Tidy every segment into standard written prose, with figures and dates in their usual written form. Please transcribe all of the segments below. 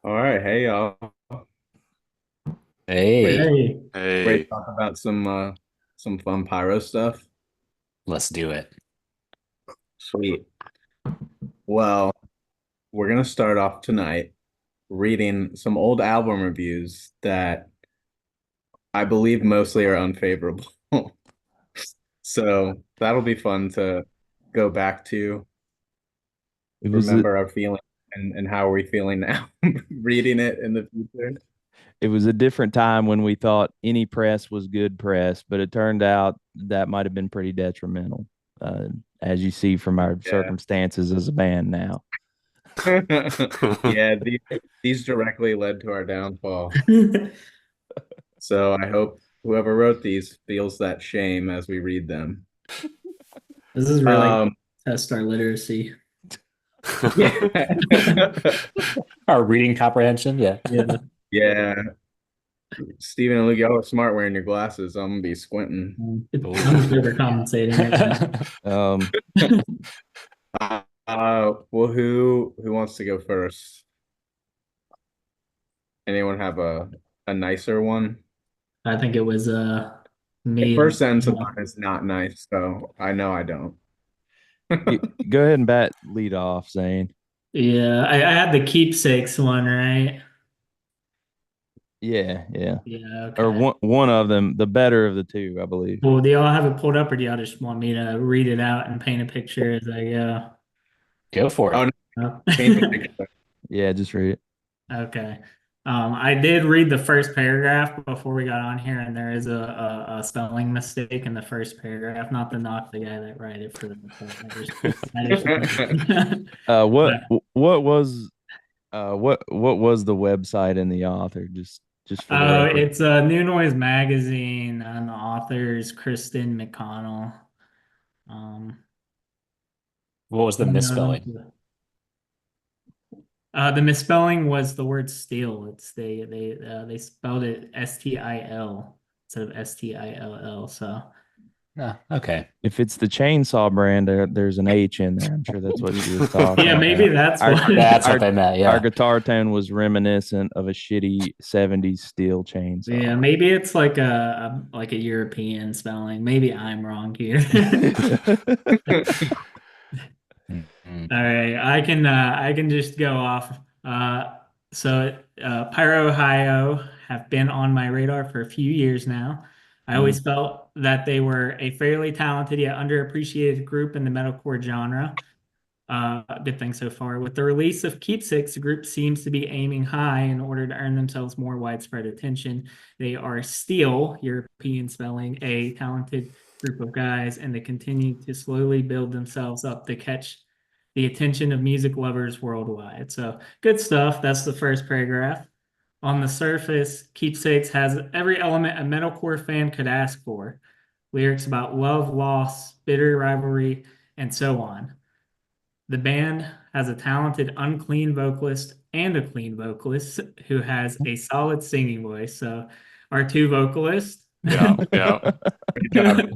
All right, hey y'all. Ready, Hey, Hey, ready to Hey, talk about some fun pyro stuff? let's do it. Sweet. Well, we're gonna start off tonight reading some old album reviews that I believe mostly are unfavorable. So that'll be fun to go back to, It was a remember our feeling and how are we feeling now reading it in the future. it was a different time when we thought any press was good press, but it turned out that might have been pretty detrimental, uh, as you see from our Yeah. circumstances as a band now. Yeah, these directly led to our downfall. this So I hope whoever wrote these feels that shame as we read them. is really Um, test our literacy. yeah. Our reading comprehension, yeah. Yeah, Yeah. Steven and Luke, y'all are smart wearing your glasses. I'm gonna be squinting. I'm Ooh. overcompensating right Um, now. Well, who wants to go first? Anyone have a nicer one? I think it was The me. first sentence of mine is not nice, so I know I don't. go ahead and bat lead off, Zane. Yeah, I had the keepsakes one, right? Yeah, yeah. Yeah, Or okay. one of them, the better of the two, I believe. Well, do y'all have it pulled up or do y'all just want me to read it out and paint a picture as I go? Go for Oh it. no, Oh. paint the picture. Yeah, just read it. Okay. I did read the first paragraph before we got on here, and there is a spelling mistake in the first paragraph. Not to knock the guy that wrote it for the mistake. What But, what was what was the website and the author? Just for the record. it's a New Noise magazine, and the author is Kristen McConnell. Um, What was the misspelling? the misspelling was the word steal. It's they spelled it STIL instead of STILL. So. Ah, okay. If it's the chainsaw brand, there's an H in there. I'm sure that's what she was talking Yeah, maybe about. that's Our what. That's what our they meant, our yeah. guitar tone was reminiscent of a shitty '70s steel chainsaw. Yeah, maybe it's like a European spelling. Maybe I'm wrong here. Mhm. All right, I can just go off. Pyro Ohio have been on my radar for a few years now. I always Mm. felt that they were a fairly talented yet underappreciated group in the metalcore genre. Good thing so far. With the release of Keepsakes, the group seems to be aiming high in order to earn themselves more widespread attention. They are still, European spelling, a talented group of guys, and they continue to slowly build themselves up to catch the attention of music lovers worldwide. So good stuff. That's the first paragraph. On the surface, Keepsakes has every element a metalcore fan could ask for. Lyrics about love, loss, bitter rivalry, and so on. The band has a talented unclean vocalist and a clean vocalist who has a solid singing voice. So our two vocalists. Yeah, yeah. Good job.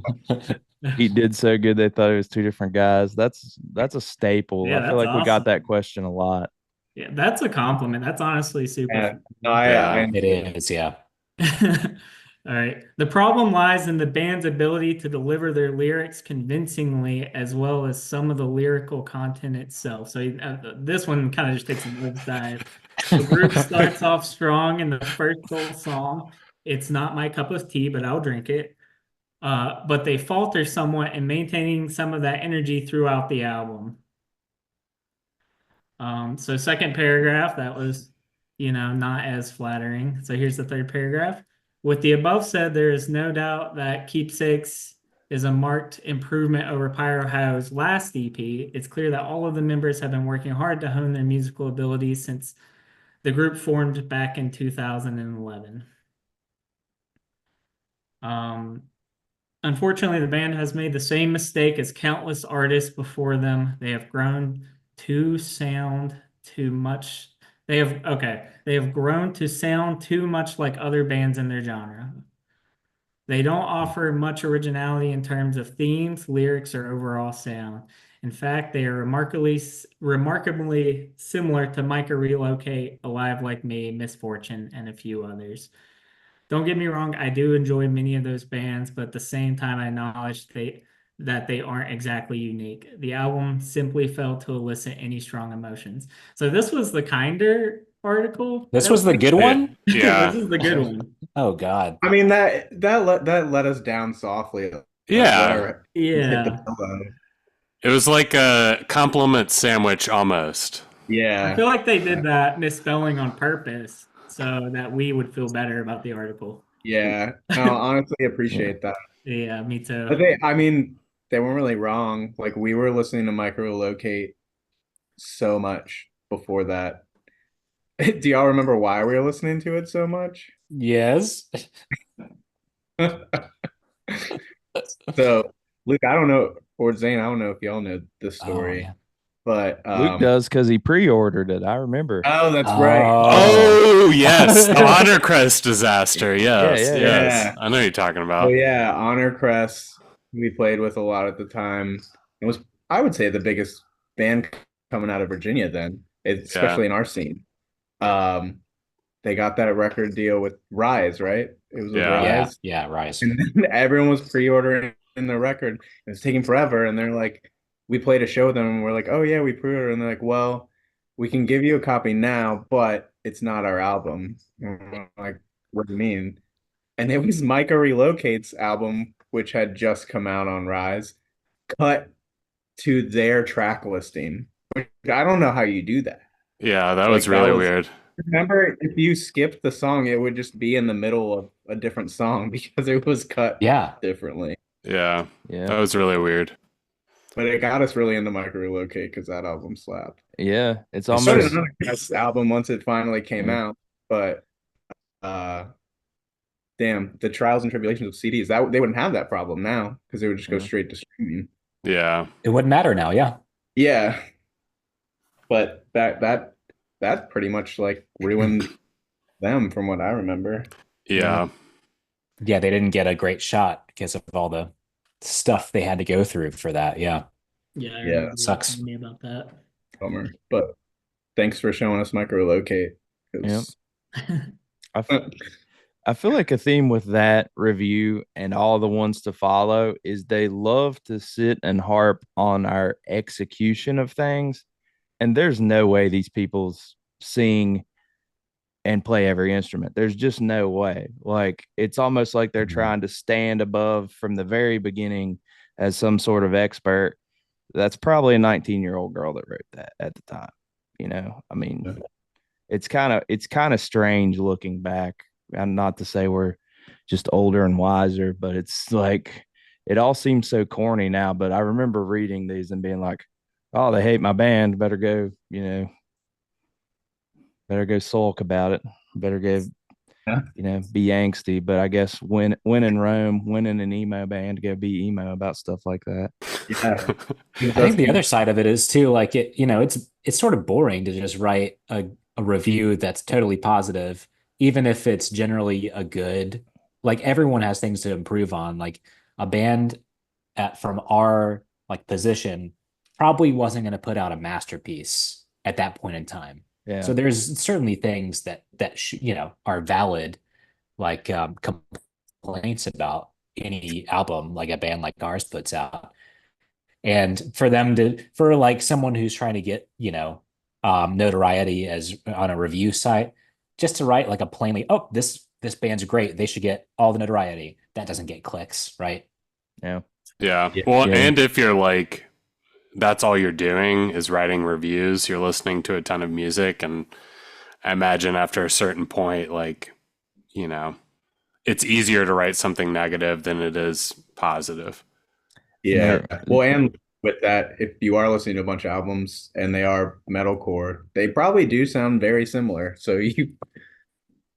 He did so good they thought it was two different guys. That's a staple. Yeah, I feel that's like we got that awesome. question a lot. Yeah, that's a compliment. That's honestly super Yeah, no, fun. I Yeah, it enjoy it. is, yeah. All right. The problem lies in the band's ability to deliver their lyrics convincingly, as well as some of the lyrical content itself. So this one kind of just takes a nosedive. The group starts off strong in the first full song. It's not my cup of tea, but I'll drink it. But they falter somewhat in maintaining some of that energy throughout the album. So second paragraph, that was, not as flattering. So here's the third paragraph. With the above said, there is no doubt that Keepsakes is a marked improvement over Pyro Ho's last EP. It's clear that all of the members have been working hard to hone their musical abilities since the group formed back in 2011. Um, Unfortunately, the band has made the same mistake as countless artists before them. They have grown to sound too much. They have grown to sound too much like other bands in their genre. They don't offer much originality in terms of themes, lyrics, or overall sound. In fact, they are remarkably similar to Micah Relocate, Alive Like Me, Misfortune, and a few others. Don't get me wrong, I do enjoy many of those bands, but at the same time, I acknowledge that they aren't exactly unique. The album simply failed to elicit any strong emotions. So this was the kinder article. This was the good one? This is the good one. Oh God. I mean that let us down softly. Like, Yeah. let our hit the Yeah. pillow. It was like a compliment sandwich almost. I Yeah. feel like they did that misspelling on purpose so that we would feel better about the article. Yeah. No, honestly appreciate that. Yeah, me too. But they weren't really wrong. Like we were listening to Microlocate so much before that. Do y'all remember why we were listening to it so much? Yes. So, Luke, I don't know, or Zane, I don't know if y'all know this Oh, story, yeah. but Luke does because he pre-ordered it. I remember. Oh, that's right. Oh, yes. The Honor Crest disaster. Yes. Yeah, yes. yeah. I know what you're talking about. Oh yeah, Honor Crest we played with a lot at the time. It was, I would say, the biggest band coming out of Virginia then, especially in our scene. They got that record deal with Rise, right? It was with Yeah. Rise. Yeah, Rise. And then everyone was pre-ordering the record. It was taking forever, and they're like, we played a show with them, and we're like, oh yeah, we pre-ordered, and they're like, well, we can give you a copy now, but it's not our album. And we're like, what do you mean? And it was Micah Relocate's album, which had just come out on Rise, cut to their track listing. Which I don't know how you do that. Yeah, that was really weird. Remember, if you skipped the song, it would just be in the middle of a different song because it was cut differently. Yeah. Yeah. That was really weird. But it got us really into Micro Relocate because that album slapped. Yeah, it's So did almost another Crest album once it finally came out. But damn, the trials and tribulations of CDs, that they wouldn't have that problem now because they would just go straight to streaming. Yeah. It wouldn't matter now, yeah. Yeah. But that pretty much like ruined them from what I remember. Yeah. Yeah, they didn't get a great shot because of all the stuff they had to go through for that. Yeah. Yeah, I Yeah, remember you sucks. telling me about that. Bummer. But thanks for showing us Micro Locate. I feel like a theme with that review and all the ones to follow is they love to sit and harp on our execution of things. And there's no way these people sing and play every instrument. There's just no way. Like it's almost like they're trying to stand above from the very beginning as some sort of expert. That's probably a 19-year-old girl that wrote that at the time. You know, I mean, it's kind of strange looking back. And not to say we're just older and wiser, but it's like it all seems so corny now. But I remember reading these and being like, oh, they hate my band. Better go, sulk about it. Better go, be angsty. But I guess when in Rome, winning an emo band, go be emo about stuff like that. Yeah. I think the other side of it is too, like it's sort of boring to just write a review that's totally positive, even if it's generally a good, like everyone has things to improve on. Like a band from our like position probably wasn't going to put out a masterpiece at that point in time. Yeah. So there's certainly things that are valid, like complaints about any album like a band like ours puts out. And for like someone who's trying to get, notoriety as on a review site, just to write like a plainly, oh, this band's great, they should get all the notoriety. That doesn't get clicks, right? Yeah. Yeah. Well, and if you're like, that's all you're doing is writing reviews, you're listening to a ton of music, and I imagine after a certain point, like, it's easier to write something negative than it is positive. Yeah. Well, and with that, if you are listening to a bunch of albums and they are metalcore, they probably do sound very similar. So you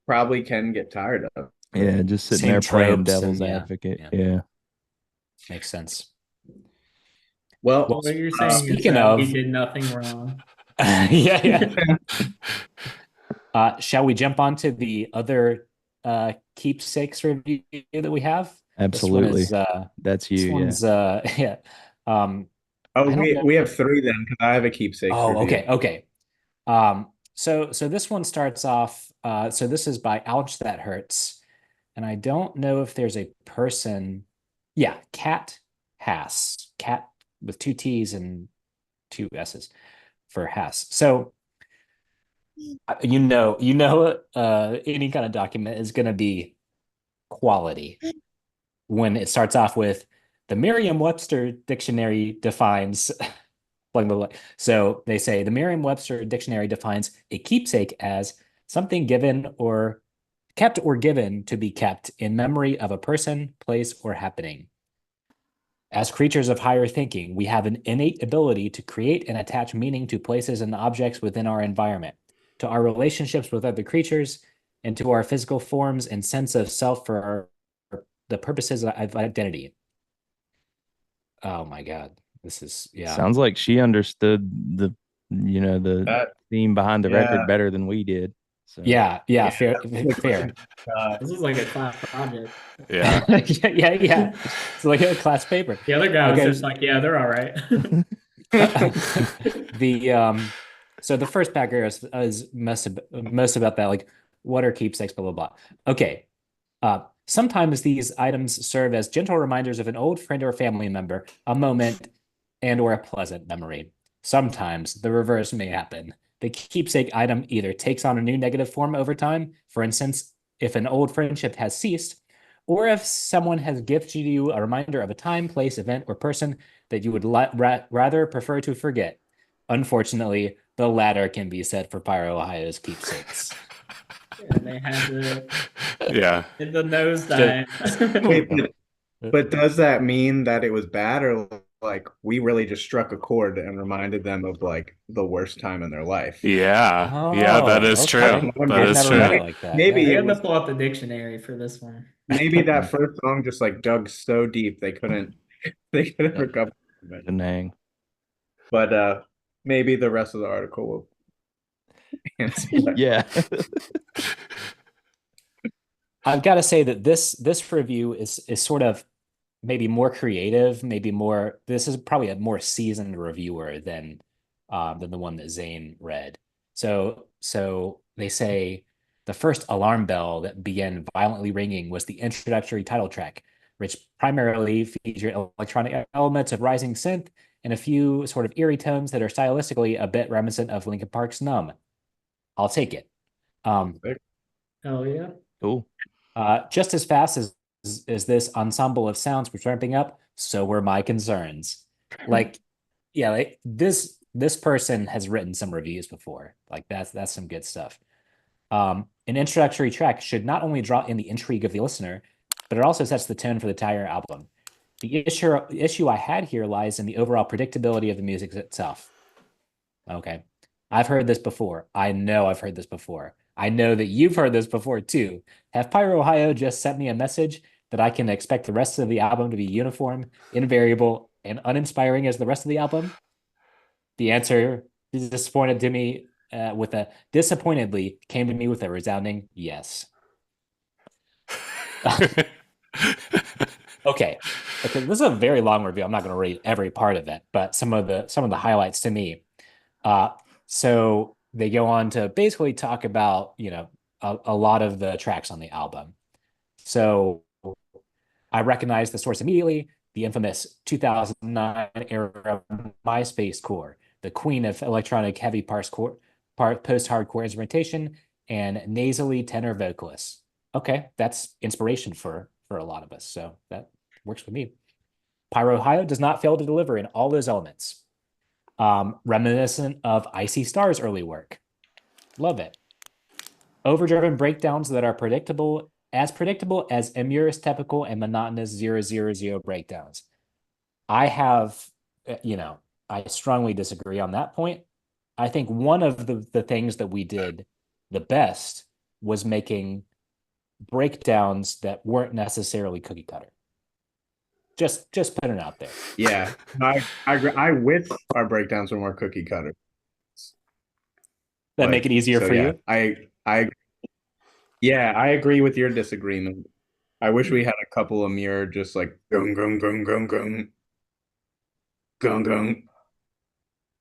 probably can get tired of it. Yeah, just sitting Same there playing tropes devil's and advocate. yeah. Yeah. Makes sense. Well, What you're saying speaking is that of- he did nothing wrong. Yeah. Shall we jump on to the other Keepsakes review that we have? Absolutely. This one is, That's you. this one's, yeah. Oh, I don't we know. have three then because I have a keepsakes Oh, review. okay. So this one starts off. So this is by Ouch That Hurts, and I don't know if there's a person. Yeah, Cat Hass, Cat with two T's and two S's for Hass. So any kind of document is going to be quality when it starts off with the Merriam-Webster dictionary defines blah, blah, blah. So they say the Merriam-Webster dictionary defines a keepsake as something given or kept or given to be kept in memory of a person, place, or happening. As creatures of higher thinking, we have an innate ability to create and attach meaning to places and objects within our environment, to our relationships with other creatures, and to our physical forms and sense of self for the purposes of identity. Oh my God. This is, yeah. Sounds like she understood the That, theme behind the record yeah. better than we did. So Yeah, fair, That's fair. This is like a class project. Yeah. Yeah. It's like a class paper. The other guy was Okay. just like, yeah, they're all right. So the first packer is most about that, like what are keepsakes, blah blah blah. Okay. Sometimes these items serve as gentle reminders of an old friend or family member, a moment, and or a pleasant memory. Sometimes the reverse may happen. The keepsake item either takes on a new negative form over time, for instance, if an old friendship has ceased, or if someone has gifted you a reminder of a time, place, event, or person that you would rather prefer to forget. Unfortunately, the latter can be said for Pyro, Ohio's keepsakes. And they had to Yeah. hit the nosedive. Wait, but does that mean that it was bad, or like we really just struck a chord and reminded them of like the worst time in their life? Yeah. Yeah, that is true. Okay. That I've is never true. read it like that. Maybe They Yeah. it had to was pull out the dictionary for this one. maybe that first song just like dug so deep they couldn't recover from it. Penang. But maybe the rest of the article will answer that. Yeah. I've got to say that this review is sort of maybe more creative, maybe more. This is probably a more seasoned reviewer than the one that Zane read. So they say the first alarm bell that began violently ringing was the introductory title track, which primarily featured electronic elements of rising synth and a few sort of eerie tones that are stylistically a bit reminiscent of Linkin Park's Numb. I'll take it. Oh yeah. Cool. Just as fast as this ensemble of sounds was ramping up, so were my concerns. Like, yeah, like this person has written some reviews before. Like that's some good stuff. An introductory track should not only draw in the intrigue of the listener, but it also sets the tone for the entire album. The issue I had here lies in the overall predictability of the music itself. Okay. I've heard this before. I know I've heard this before. I know that you've heard this before too. Have Pyro Ohio just sent me a message that I can expect the rest of the album to be uniform, invariable, and uninspiring as the rest of the album? The answer is disappointed to me disappointedly came to me with a resounding yes. Okay. This is a very long review. I'm not going to read every part of it, but some of the highlights to me. So they go on to basically talk about, a lot of the tracks on the album. So I recognize the source immediately, the infamous 2009 era MySpace core, the queen of electronic heavy post-hardcore instrumentation, and nasally tenor vocalists. Okay, that's inspiration for a lot of us, so that works with me. Pyro Ohio does not fail to deliver in all those elements. Reminiscent of Icy Star's early work. Love it. Overdriven breakdowns that are predictable as Emir's typical and monotonous 000 breakdowns. I have, I strongly disagree on that point. I think one of the things that we did the best was making breakdowns that weren't necessarily cookie cutter. Just putting it out there. Yeah, I agree. I wish our breakdowns were more cookie cutter. That make it easier for yeah, you. I agree with your disagreement. I wish we had a couple of mirror just like gung gung gung gung gung. Gung gung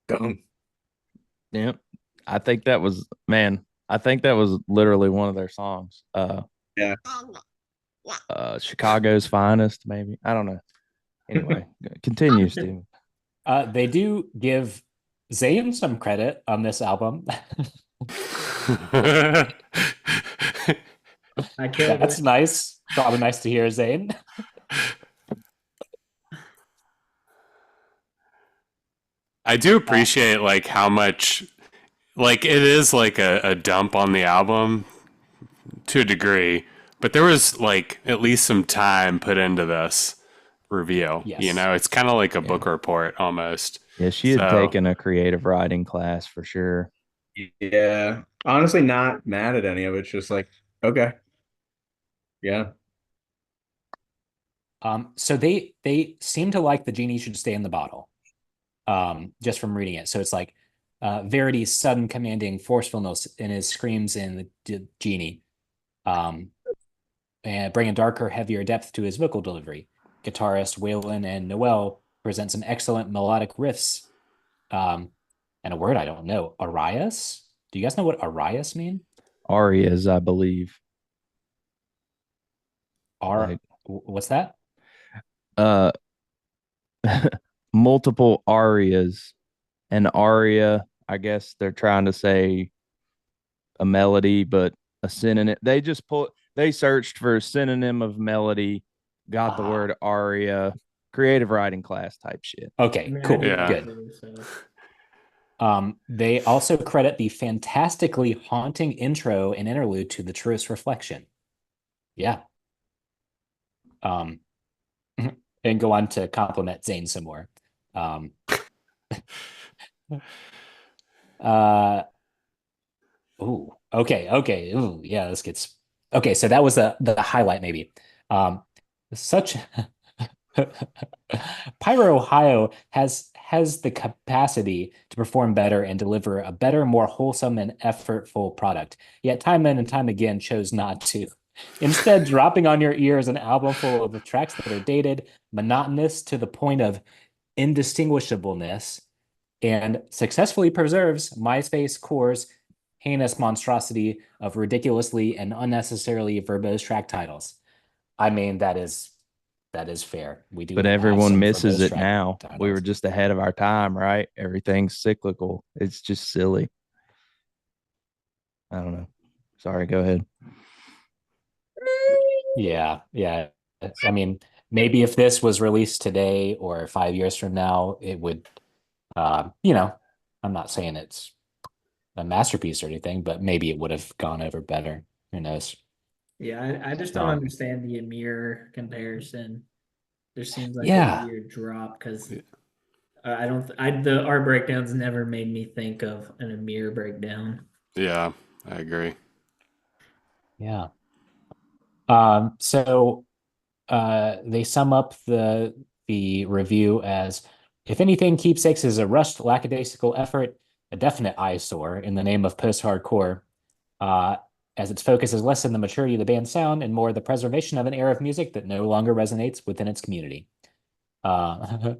gung. Yep. I think that was man. I think that was literally one of their songs. Yeah. Chicago's Finest, maybe. I don't know. Anyway, continue, Steven. They do give Zayn some credit on this album. I killed That's it. nice. Probably nice to hear, Zayn. I do appreciate like how much like it is like a dump on the album to a degree, but there was like at least some time put into this review. Yes. You know, it's kind of like a book report almost. Yeah, she had taken a creative writing class for sure. Yeah. Honestly, not mad at any of it. It's just like, okay. Yeah. So they seem to like the genie should stay in the bottle. Just from reading it. So it's like Verity's sudden commanding forcefulness in his screams in the genie. And bring a darker, heavier depth to his vocal delivery. Guitarist Waylon and Noel present some excellent melodic riffs. And a word I don't know, Arias? Do you guys know what Arias mean? Arias, I believe. What's that? Multiple arias. An aria, I guess they're trying to say a melody, but a synonym. They searched for a synonym of melody, got the word aria, creative writing class type shit. Okay, cool. Yeah. Good. They also credit the fantastically haunting intro and interlude to The Truest Reflection. Yeah. And go on to compliment Zayn some more. Okay. Ooh, yeah, this gets okay. So that was the highlight, maybe. Such Pyro Ohio has the capacity to perform better and deliver a better, more wholesome and effortful product. Yet time and time again chose not to. Instead, dropping on your ears an album full of tracks that are dated, monotonous to the point of indistinguishableness, and successfully preserves MySpace Core's heinous monstrosity of ridiculously and unnecessarily verbose track titles. I mean, that is fair. We do, but have everyone some misses verbose it track now. titles. We were just ahead of our time, right? Everything's cyclical. It's just silly. I don't know. Sorry, go ahead. Yeah. I mean, maybe if this was released today or 5 years from now, it would, I'm not saying it's a masterpiece or anything, but maybe it would have gone over better. Who knows? Yeah, I just don't understand the Amir comparison. There seems like a weird drop because our breakdowns never made me think of an Amir breakdown. Yeah, I agree. Yeah. So they sum up the review as, if anything, Keepsakes is a rushed, lackadaisical effort, a definite eyesore in the name of post-hardcore, as its focus is less in the maturity of the band's sound and more the preservation of an era of music that no longer resonates within its community. Our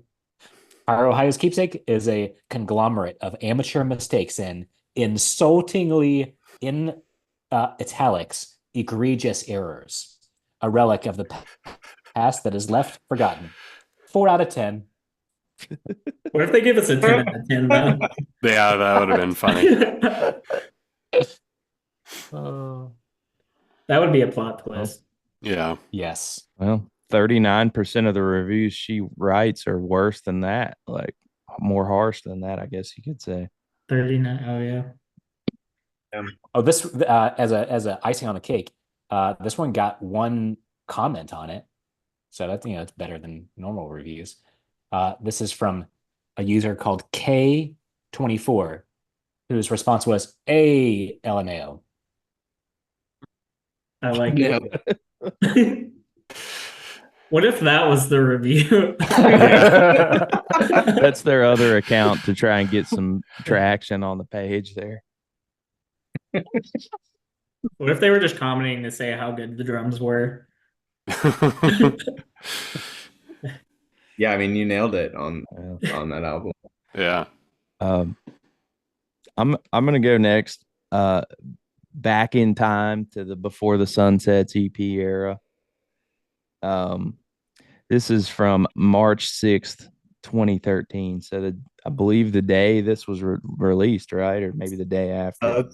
Ohio's Keepsake is a conglomerate of amateur mistakes and insultingly, in italics, egregious errors, a relic of the past that is left forgotten. 4 out of 10. What if they give us a 10 out of 10, though? Yeah, that would have been funny. That would be a plot twist. Yeah. Yes. Well, 39% of the reviews she writes are worse than that, like more harsh than that, I guess you could say. 39. Oh, yeah. Oh, this as a icing on the cake, this one got 1 comment on it. So that's, it's better than normal reviews. This is from a user called K24, whose response was LMAO. I like it. What if that was the review? That's their other account to try and get some traction on the page there. What if they were just commenting to say how good the drums were? Yeah, I mean, you nailed it on Yeah. that album. Yeah. I'm gonna go next. Back in time to the Before the Sunsets EP era. Um, this is from March 6th, 2013. So I believe the day this was released, right, or maybe the day after.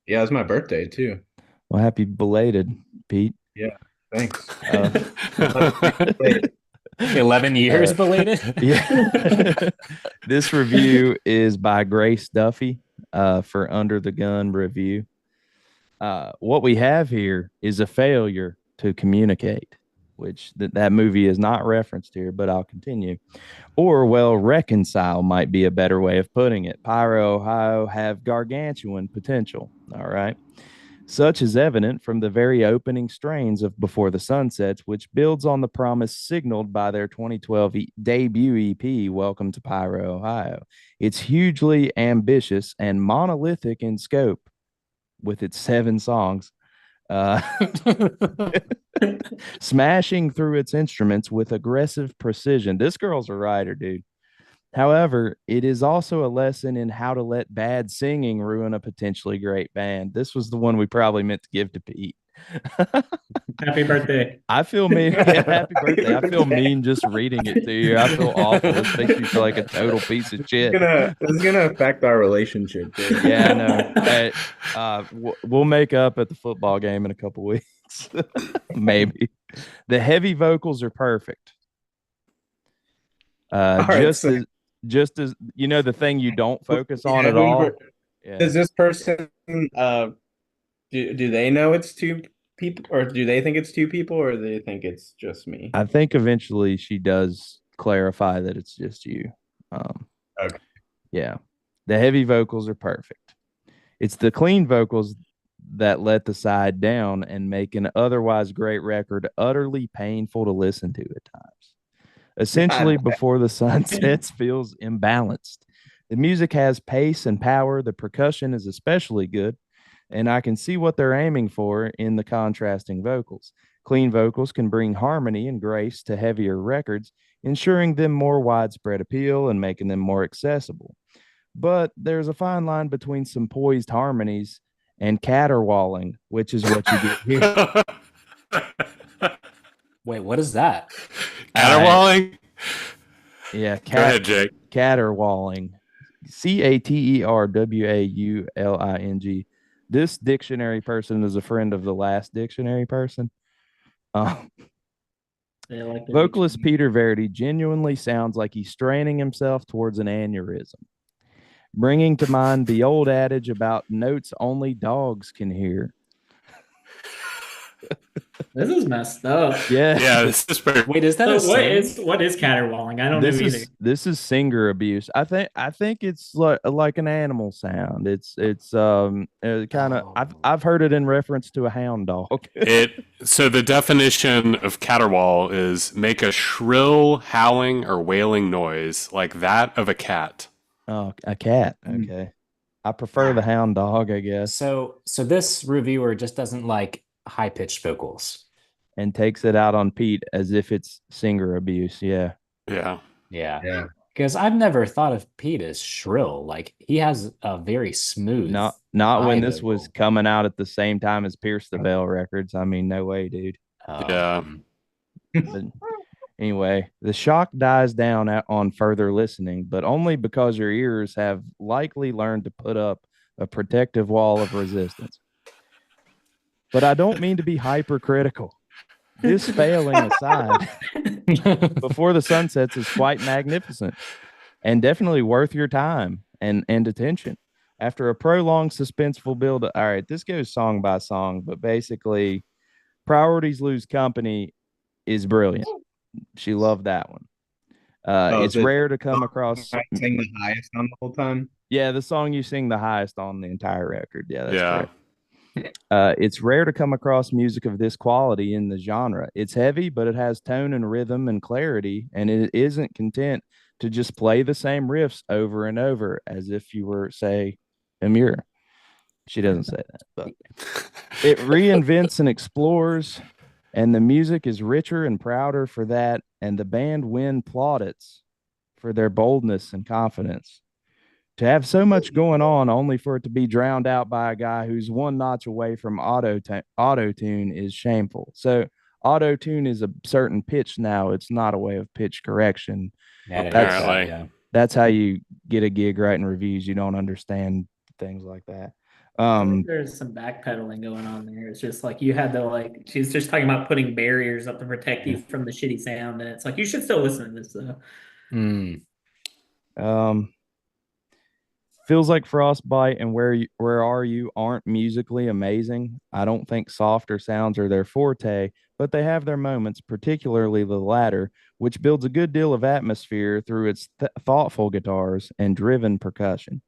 Yeah, it's my birthday too. Well, happy belated, Pete. Yeah, thanks. 11 years belated. Yeah. This review is by Grace Duffy for Under the Gun Review. What we have here is a failure to communicate, which that movie is not referenced here, but I'll continue. Or, well, reconcile might be a better way of putting it. Pyro, Ohio have gargantuan potential. All right. Such is evident from the very opening strains of Before the Sunsets, which builds on the promise signaled by their 2012 debut EP, Welcome to Pyro, Ohio. It's hugely ambitious and monolithic in scope with its 7 songs, smashing through its instruments with aggressive precision. This girl's a writer, dude. However, it is also a lesson in how to let bad singing ruin a potentially great band. This was the one we probably meant to give to Pete. Happy birthday. I feel mean. Yeah, happy birthday. I feel mean just reading it to you. I feel awful. This makes me feel like a total piece of shit. This is gonna affect our relationship, dude. Yeah, I know. Hey, we'll make up at the football game in a couple weeks. Maybe. The heavy vocals are perfect. Just as you know, the thing you don't focus on at all. Yeah. Does this person do they know it's 2 people, or do they think it's 2 people, or do they think it's just me? I think eventually she does clarify that it's just you. Okay. Yeah. The heavy vocals are perfect. It's the clean vocals that let the side down and make an otherwise great record utterly painful to listen to at times. Essentially, Before the Sunsets feels imbalanced. The music has pace and power. The percussion is especially good, and I can see what they're aiming for in the contrasting vocals. Clean vocals can bring harmony and grace to heavier records, ensuring them more widespread appeal and making them more accessible. But there's a fine line between some poised harmonies and caterwauling, which is what you get here. Wait, what is that? Caterwauling? Yeah, Go ahead, Jake. Caterwauling. Caterwauling. This dictionary person is a friend of the last dictionary person. Vocalist Peter Verity genuinely sounds like he's straining himself towards an aneurysm, bringing to mind the old adage about notes only dogs can hear. This is messed up. Yeah. Yeah, this is pretty. Wait, is that So what is caterwauling? I don't know either. This is singer abuse. I think it's like an animal sound. It's kind of I've heard it in reference to a hound dog. So the definition of caterwaul is make a shrill howling or wailing noise like that of a cat. Oh, a cat. Okay. I prefer the hound dog, I guess. So this reviewer just doesn't like high-pitched vocals and takes it out on Pete as if it's singer abuse. Yeah. Because I've never thought of Pete as shrill. Like, he has a very smooth, not when this was coming out at the same time as Pierce the Veil records. I mean, no way, dude. Yeah. But anyway, the shock dies down on further listening, but only because your ears have likely learned to put up a protective wall of resistance. But I don't mean to be hypercritical. This failing aside, Before the Sunsets is quite magnificent and definitely worth your time and attention. After a prolonged suspenseful build, all right, this goes song by song, but basically, Priorities Lose Company is brilliant. She loved that one. It's rare to come across. I sing the highest on the whole time. Yeah, the song you sing the highest on the entire record. Yeah, that's correct. It's rare to come across music of this quality in the genre. It's heavy, but it has tone and rhythm and clarity, and it isn't content to just play the same riffs over and over as if you were, say, Amir. She doesn't say that, but it reinvents and explores And the music is richer and prouder for that, and the band win plaudits for their boldness and confidence. To have so much going on only for it to be drowned out by a guy who's one notch away from auto tune is shameful. So auto tune is a certain pitch now. It's not a way of pitch correction. Yeah, That's Apparently. yeah. that's how you get a gig writing reviews. You don't understand things like that. I think there's some backpedaling going on there. It's just like you had to like she's just talking about putting barriers up to protect you from the shitty sound, and it's like you should still listen to this though. Um, feels like Frostbite and Where Are You aren't musically amazing. I don't think softer sounds are their forte, but they have their moments, particularly the latter, which builds a good deal of atmosphere through its thoughtful guitars and driven percussion.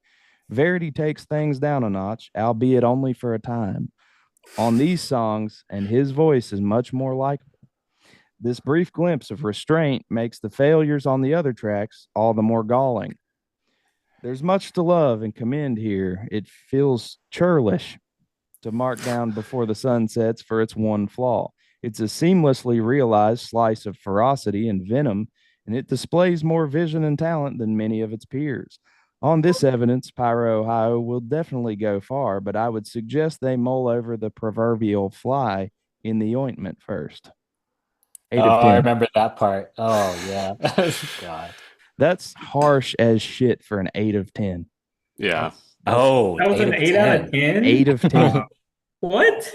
Verity takes things down a notch, albeit only for a time, on these songs, and his voice is much more likable. This brief glimpse of restraint makes the failures on the other tracks all the more galling. There's much to love and commend here. It feels churlish to mark down before the sun sets for its one flaw. It's a seamlessly realized slice of ferocity and venom, and it displays more vision and talent than many of its peers. On this evidence, Pyro, Ohio will definitely go far, but I would suggest they mull over the proverbial fly in the ointment first. 8 Oh, of I 10. remember that part. Oh yeah. God. That's harsh as shit for an 8 of 10. Yeah. Oh, That was an 8 out of 10. 8 of 10. What?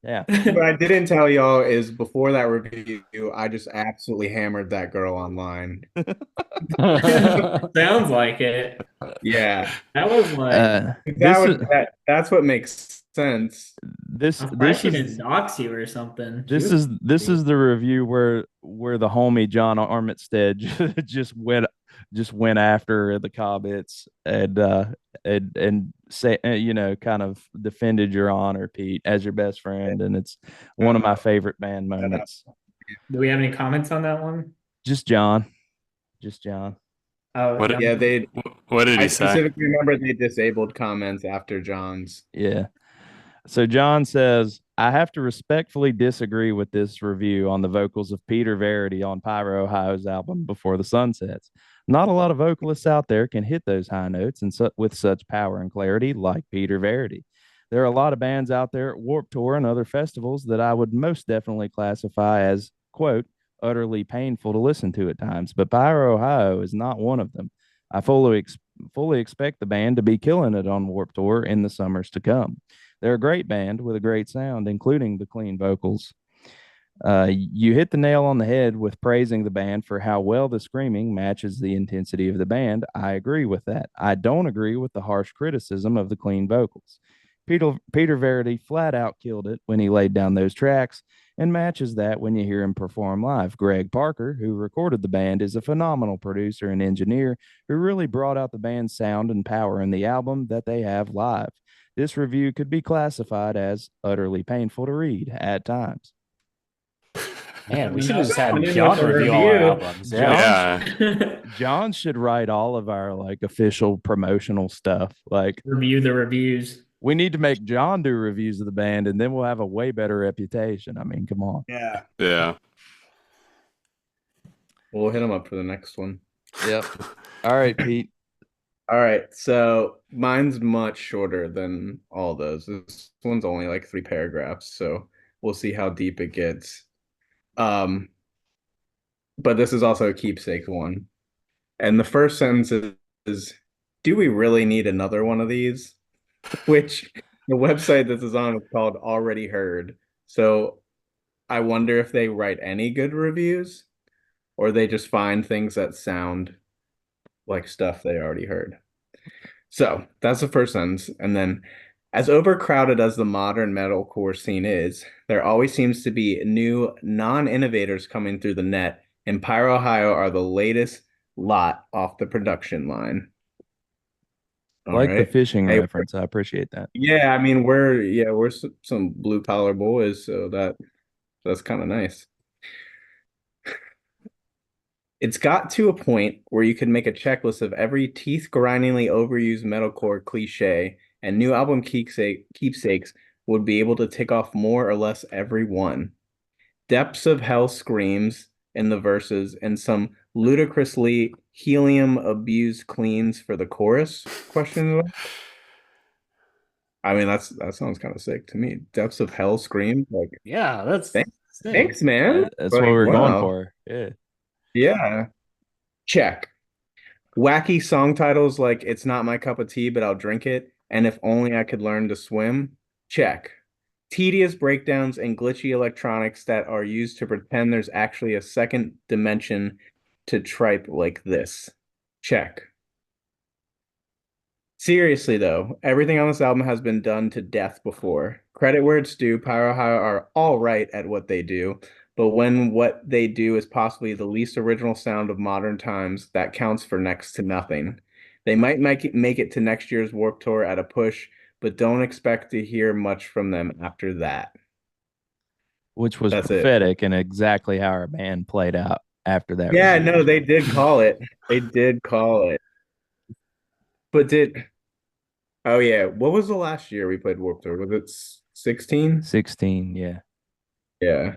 Yeah. What I didn't tell y'all is before that review, I just absolutely hammered that girl online. Sounds like it. Yeah, That was like that's what makes sense. This I'm this surprised she is didn't dox you or something. this is the review where the homie John Armitstead just went after the Cobbits and say kind of defended your honor, Pete, as your best friend, and it's one of my favorite band moments. Do we have any comments on that one? Just John. Oh, What- yeah. Yeah, What did I he say? specifically remember they disabled comments after John's. Yeah. So John says, I have to respectfully disagree with this review on the vocals of Peter Verity on Pyro, Ohio's album Before the Sun Sets. Not a lot of vocalists out there can hit those high notes and with such power and clarity like Peter Verity. There are a lot of bands out there at Warped Tour and other festivals that I would most definitely classify as, quote, utterly painful to listen to at times, but Pyro, Ohio is not one of them. I fully expect the band to be killing it on Warped Tour in the summers to come. They're a great band with a great sound, including the clean vocals. You hit the nail on the head with praising the band for how well the screaming matches the intensity of the band. I agree with that. I don't agree with the harsh criticism of the clean vocals. Peter Verity flat out killed it when he laid down those tracks and matches that when you hear him perform live. Greg Parker, who recorded the band, is a phenomenal producer and engineer who really brought out the band's sound and power in the album that they have live. This review could be classified as utterly painful to read at times. Man, we should have just had I mean, John with the review all our review. albums. Yeah. Yeah. John should write all of our like official promotional stuff. Like Review the reviews. we need to make John do reviews of the band, and then we'll have a way better reputation. I mean, come on. Yeah, Yeah. we'll hit him up for the next one. Yep. All right, Pete. All right, so mine's much shorter than all those. This one's only like 3 paragraphs, so we'll see how deep it gets. But this is also a keepsake one. And the first sentence is, do we really need another one of these? Which the website this is on is called Already Heard. So I wonder if they write any good reviews or they just find things that sound like stuff they already heard. So that's the first sentence. And then, as overcrowded as the modern metalcore scene is, there always seems to be new non-innovators coming through the net, and Pyro Ohio are the latest lot off the production line. All Like the right. fishing Hey, reference. I appreciate that. Yeah, I mean we're some blue collar boys, so that's kind of nice. It's got to a point where you could make a checklist of every teeth-grindingly overused metalcore cliche, and new album keepsakes would be able to tick off more or less every one. depths of hell screams in the verses and some ludicrously helium abused cleans for the chorus? Question mark. I mean, that sounds kind of sick to me. Depths of hell screams, like Yeah, that's thanks, sick. thanks, man. That's what Like, we're going wow. for. Yeah. Yeah. Check. Wacky song titles like It's Not My Cup of Tea, but I'll drink it, and If Only I Could Learn to Swim. Check. Tedious breakdowns and glitchy electronics that are used to pretend there's actually a second dimension to tripe like this. Check. Seriously, though, everything on this album has been done to death before. Credit where it's due, Pyro are all right at what they do, but when what they do is possibly the least original sound of modern times, that counts for next to nothing. They might make it to next year's Warped Tour at a push, but don't expect to hear much from them after that. Which was That's it. prophetic and exactly how our band played out after that. Yeah, review. no, they did call it. They did call it. But oh yeah, what was the last year we played Warped Tour? Was it 16? 16, yeah. Yeah.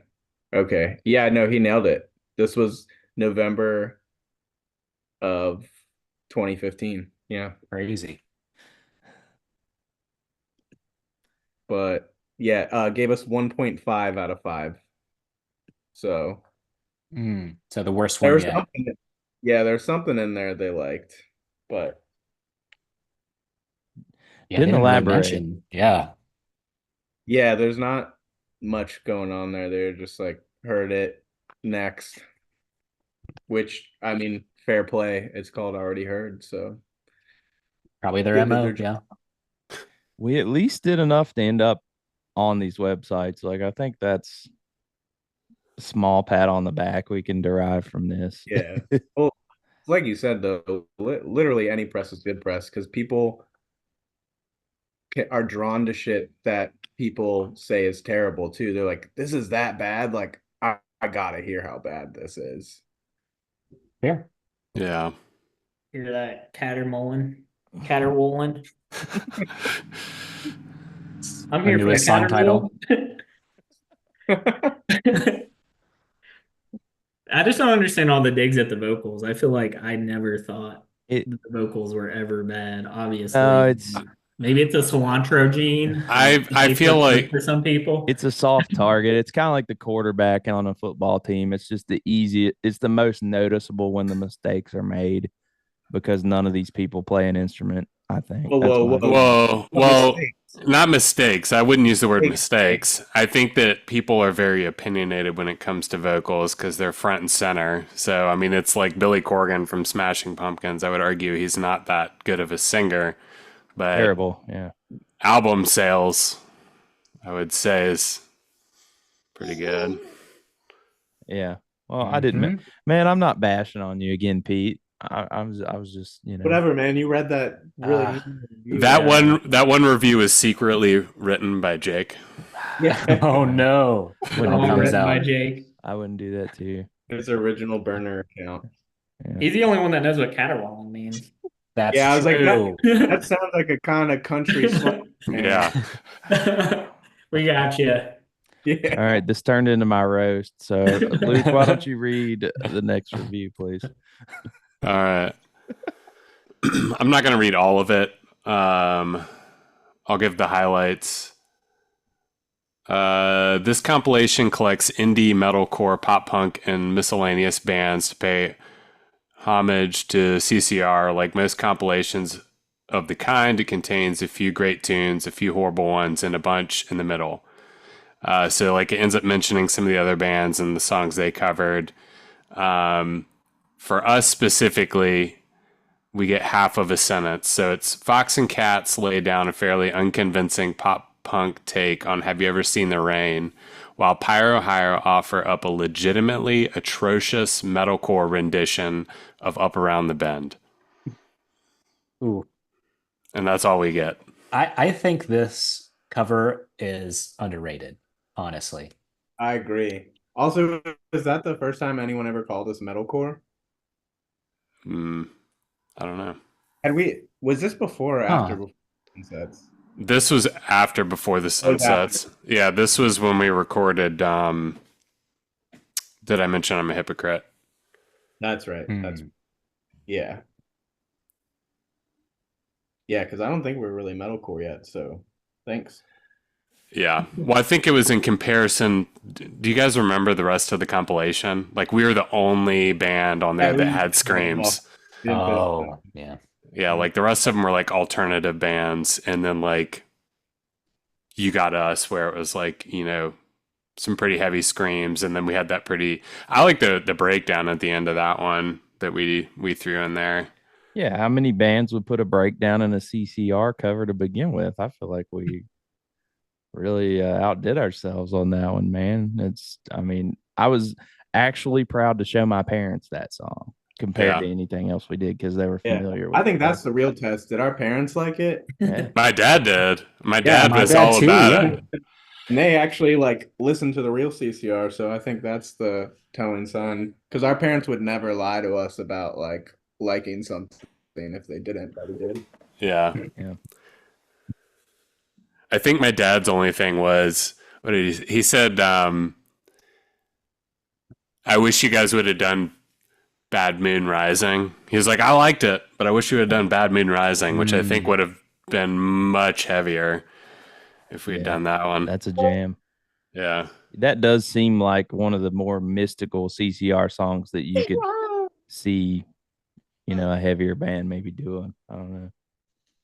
Okay. Yeah, no, he nailed it. This was November of 2015. Yeah. Crazy. But yeah, gave us 1.5 out of 5. So So the worst there one was yet. something, yeah, there's something in there they liked. But Yeah, Didn't they didn't really elaborate. mention. Yeah. yeah, there's not much going on there. They're just like heard it next. Which I mean, fair play. It's called Already Heard, so Probably their they did MO. their job. Yeah. We at least did enough to end up on these websites. Like, I think that's a small pat on the back we can derive from this. Yeah. Well, like you said, though, literally any press is good press because people are drawn to shit that people say is terrible too. They're like, this is that bad. Like, I gotta hear how bad this is. Yeah. Yeah. Hear that caterwauling. I'm Our here for the newest song title. I just don't understand all the digs at the vocals. I feel like I never thought It the vocals were ever bad. Obviously, it's maybe it's a cilantro gene. I feel like for some people, it's a soft target. It's kind of like the quarterback on a football team. It's just the easiest. It's the most noticeable when the mistakes are made because none of these people play an instrument. I think. Whoa, That's whoa, my whoa. opinion. Whoa, well, Mistakes. not mistakes. I wouldn't use the word Mistakes. mistakes. I think that people are very opinionated when it comes to vocals because they're front and center. So, I mean, it's like Billy Corgan from Smashing Pumpkins. I would argue he's not that good of a singer, but Terrible. Yeah. album sales, I would say, is pretty good. Yeah. Well, I didn't. Man, I'm not bashing on you again, Pete. I was just, Whatever, man. You read that really review. That one review is secretly written by Jake. Yeah. Oh no. When it all comes written by out. Jake. I wouldn't do that to you. His original burner account. Yeah. He's the only one that knows what caterwauling means. That's Yeah, I was like, true. that sounds like a kind of country slang. Yeah. We got you. Yeah. All right, this turned into my roast. So, Luke, why don't you read the next review, please? All right. I'm not going to read all of it. I'll give the highlights. This compilation collects indie, metalcore, pop punk, and miscellaneous bands to pay homage to CCR. Like most compilations of the kind, it contains a few great tunes, a few horrible ones, and a bunch in the middle. So like it ends up mentioning some of the other bands and the songs they covered. For us specifically, we get half of a sentence. So it's Fox and Cats lay down a fairly unconvincing pop punk take on Have You Ever Seen the Rain, while Pyro offer up a legitimately atrocious metalcore rendition of Up Around the Bend. Ooh. And that's all we get. I think this cover is underrated, honestly. I agree. Also, is that the first time anyone ever called us metalcore? I don't know. Was this before or after Before Sunsets? This was after Before the Sunsets. Yeah, this was when we recorded Did I mention I'm a hypocrite? That's right. That's Hmm. yeah. Yeah, because I don't think we're really metalcore yet, so thanks. Yeah. Well, I think it was in comparison. Do you guys remember the rest of the compilation? Like, we were the only band on there Yeah, that we had screams. didn't put Oh, yeah. Yeah, like the rest of them were like alternative bands, and then like You Got Us, where it was like, some pretty heavy screams, and then we had that pretty. I like the breakdown at the end of that one that we threw in there. Yeah, how many bands would put a breakdown in a CCR cover to begin with? I feel like we really outdid ourselves on that one, man. I mean, I was actually proud to show my parents that song compared Yeah, to anything else we did because they were Yeah, familiar with I it. think that's the real test. Did our parents like it? Yeah. my dad did. My Yeah, dad My was dad all too, about yeah. it. and they actually like listened to the real CCR, so I think that's the telling sign. Because our parents would never lie to us about like liking something if they didn't, but we did. Yeah, Yeah. I think my dad's only thing was what did he said? I wish you guys would have done Bad Moon Rising. He was like, I liked it, but I wish you would have done Bad Moon Rising, which I think Mm, would have been much heavier if we had Yeah. done that one. That's a jam. Yeah. That does seem like one of the more mystical CCR songs that you could see, a heavier band maybe doing. I don't know.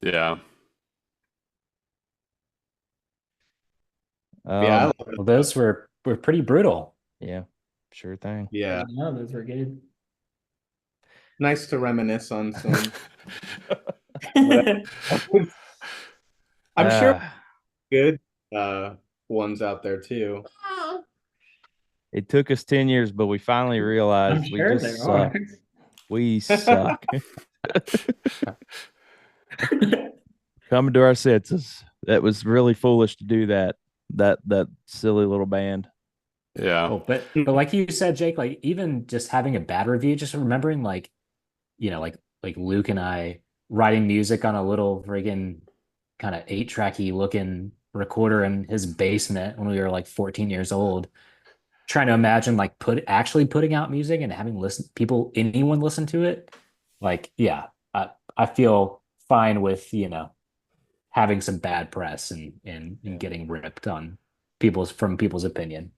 Yeah. Yeah, I Um, love it. well, those were pretty brutal. yeah, sure thing. Yeah, No, those were good. nice to reminisce on some. Whatever. I'm sure Uh, good uh ones out there too. it took us 10 years, but we finally I'm realized we sure just there are. suck. We suck. Coming to our senses. That was really foolish to do that. That silly little band. Yeah. Oh, but like you said, Jake, like even just having a bad review, just remembering like, like Luke and I writing music on a little friggin' kind of 8-tracky looking recorder in his basement when we were like 14 years old, trying to imagine like actually putting out music and having anyone listen to it. Like, yeah, I feel fine with, having some bad press and getting ripped on people's opinion.